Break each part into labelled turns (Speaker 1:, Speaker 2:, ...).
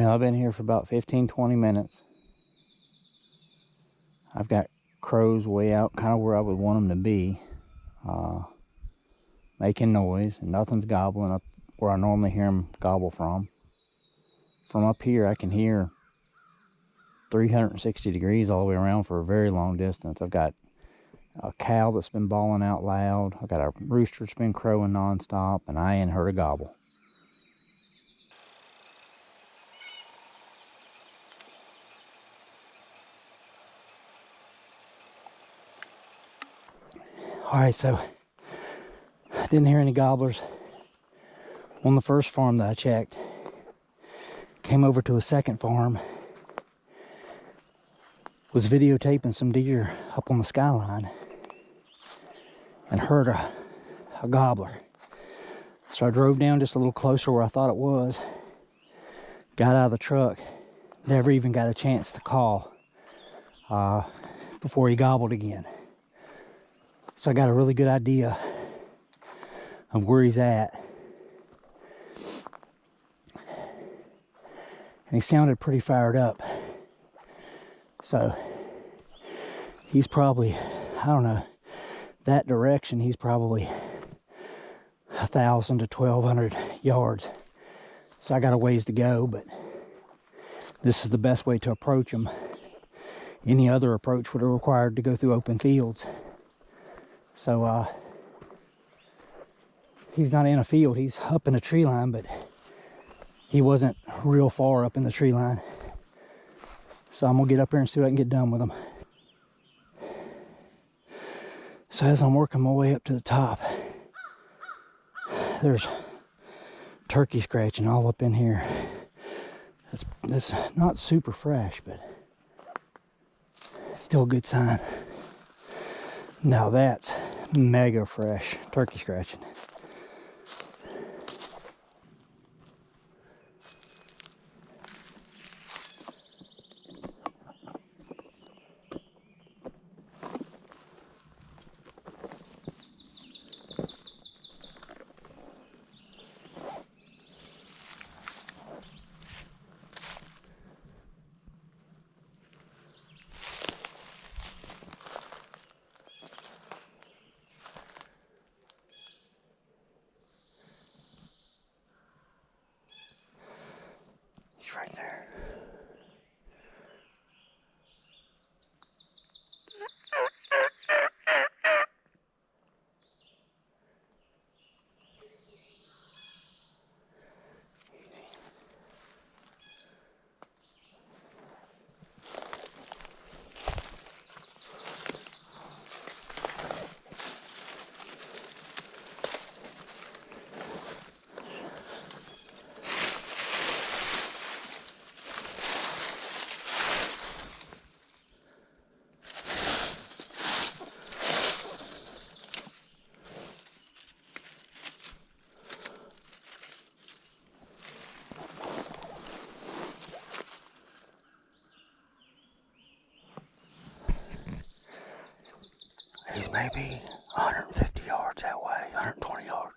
Speaker 1: Well, I've been here for about 15-20 minutes. I've got crows way out kind of where I would want them to be, making noise, and nothing's gobbling up where I normally hear them gobble from. From up here, I can hear 360 degrees all the way around for a very long distance. I've got a cow that's been bawling out loud. I've got a rooster that's been crowing nonstop, and I ain't heard a gobble. All right, so I didn't hear any gobblers on the first farm that I checked. Came over to a second farm, was videotaping some deer up on the skyline, and heard a gobbler. So I drove down just a little closer where I thought it was, got out of the truck, never even got a chance to call before he gobbled again. So I got a really good idea of where he's at. And he sounded pretty fired up. So he's probably, I don't know, that direction, he's probably 1,000 to 1,200 yards. So I got a ways to go, but this is the best way to approach him. Any other approach would have required to go through open fields. So he's not in a field, he's up in a tree line, but he wasn't real far up in the tree line. So I'm gonna get up here and see what I can get done with him. So as I'm working my way up to the top, there's turkey scratching all up in here. That's not super fresh, but still a good sign. Now that's mega fresh turkey scratching. Right there. He's maybe 150 yards that way, 120 yards.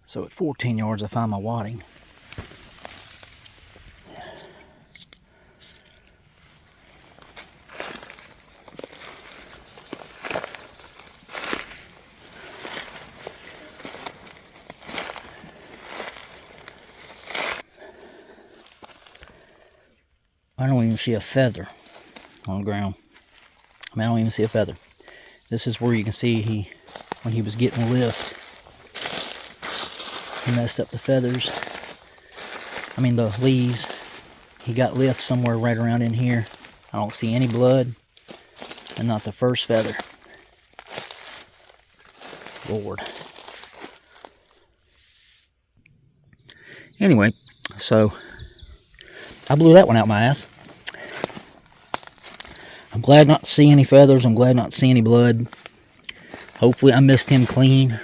Speaker 1: So at 14 yards, I find my wadding. I don't even see a feather on the ground. I mean, I don't even see a feather. This is where you can see when he was getting lift, he messed up the feathers. I mean, the leaves. He got lift somewhere right around in here. I don't see any blood, and not the first feather. Lord. Anyway, so I blew that one out my ass. I'm glad not to see any feathers. I'm glad not to see any blood. Hopefully I missed him clean.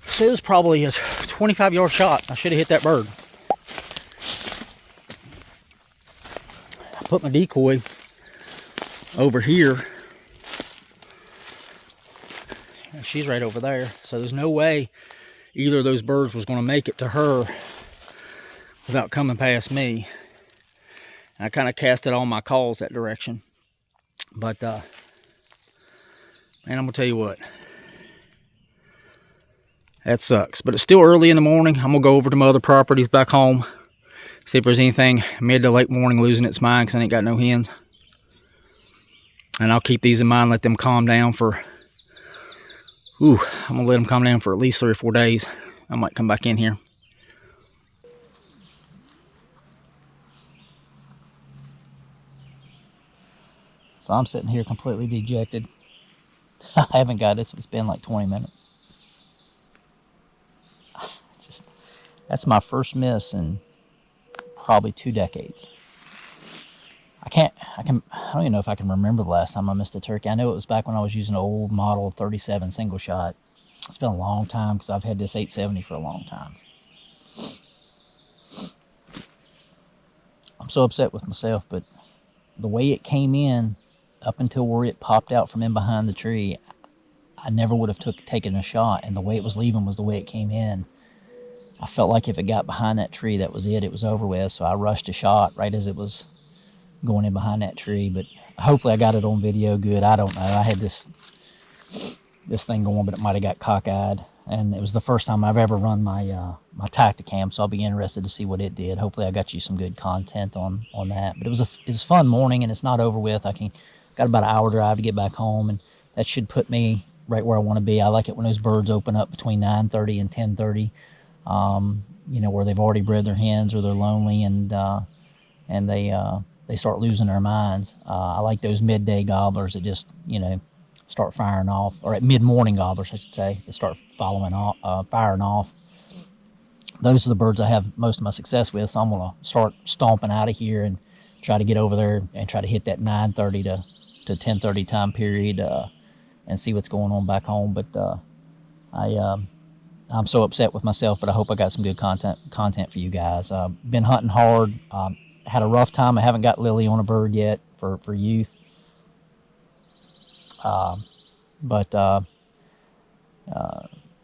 Speaker 1: So it was probably a 25-yard shot. I should have hit that bird. I put my decoy over here. And she's right over there. So there's no way either of those birds was going to make it to her without coming past me. And I kind of casted all my calls that direction. But, man, I'm going to tell you what. That sucks. But it's still early in the morning. I'm going to go over to my other properties back home. See if there's anything mid to late morning losing its mind because I ain't got no hens. And I'll keep these in mind, let them calm down for... I'm going to let them calm down for at least 3 or 4 days. I might come back in here. So I'm sitting here completely dejected. I haven't got it. It's been like 20 minutes. That's my first miss in probably 2 decades. I don't even know if I can remember the last time I missed a turkey. I know it was back when I was using an old model 37 single shot. It's been a long time because I've had this 870 for a long time. I'm so upset with myself, but the way it came in, up until where it popped out from in behind the tree, I never would have taken a shot, and the way it was leaving was the way it came in. I felt like if it got behind that tree, that was it. It was over with, so I rushed a shot right as it was going in behind that tree. But hopefully I got it on video good. I don't know. I had this thing going, but it might have got cockeyed. And it was the first time I've ever run my my Tacticam, so I'll be interested to see what it did. Hopefully I got you some good content on that. But it was a fun morning, and it's not over with. Got about an hour drive to get back home, and that should put me right where I want to be. I like it when those birds open up between 9:30 and 10:30. Where they've already bred their hens or they're lonely and they start losing their minds. I like those midday gobblers that just, start firing off, or at mid-morning gobblers, I should say, that start firing off. Those are the birds I have most of my success with, so I'm going to start stomping out of here and try to get over there and try to hit that 9:30 to 10:30 time period and see what's going on back home. But I'm so upset with myself, but I hope I got some good content for you guys. Been hunting hard. Had a rough time. I haven't got Lily on a bird yet for youth. But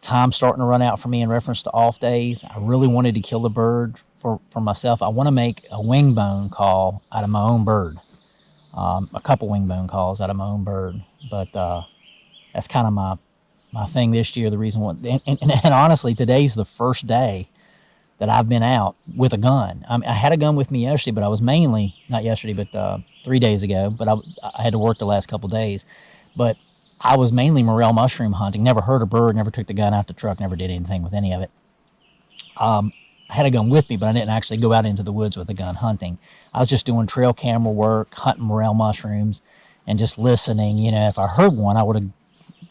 Speaker 1: time's starting to run out for me in reference to off days. I really wanted to kill the bird for myself. I want to make a wing bone call out of my own bird. A couple wing bone calls out of my own bird. But that's kind of my thing this year. The reason why, and honestly, today's the first day that I've been out with a gun. I had a gun with me yesterday, but I was mainly, not yesterday, but 3 days ago, but I had to work the last couple days. But I was mainly morel mushroom hunting, never hurt a bird, never took the gun out the truck, never did anything with any of it. I had a gun with me, but I didn't actually go out into the woods with a gun hunting. I was just doing trail camera work, hunting morel mushrooms, and just listening. You know, if I heard one, I would have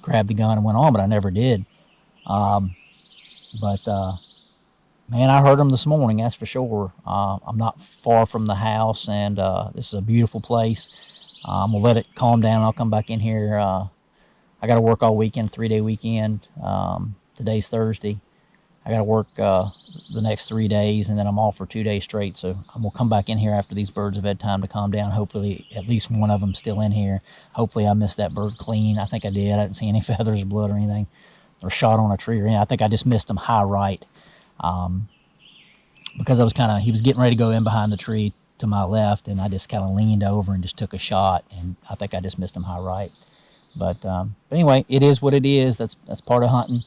Speaker 1: grabbed the gun and went on, but I never did. Man, I heard them this morning, that's for sure. I'm not far from the house, and this is a beautiful place. I'm going to let it calm down. I'll come back in here. I got to work all weekend, 3-day weekend. Today's Thursday. I got to work the next 3 days, and then I'm off for 2 days straight. So I'm going to come back in here after these birds have had time to calm down. Hopefully at least one of them still in here. Hopefully I missed that bird clean. I think I did. I didn't see any feathers or blood or anything, or shot on a tree or anything. I think I just missed him high right. Because I was he was getting ready to go in behind the tree to my left, and I just kind of leaned over and just took a shot, and I think I just missed him high right. But anyway, it is what it is. That's part of hunting.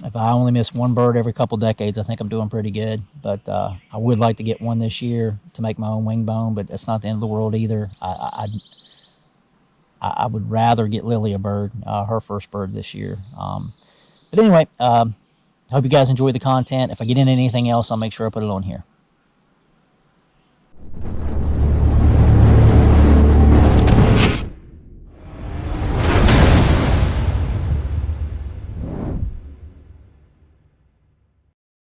Speaker 1: If I only miss one bird every couple decades, I think I'm doing pretty good. But I would like to get one this year to make my own wing bone, but that's not the end of the world either. I would rather get Lily a bird, her first bird this year. But anyway, I hope you guys enjoy the content. If I get into anything else, I'll make sure I put it on here.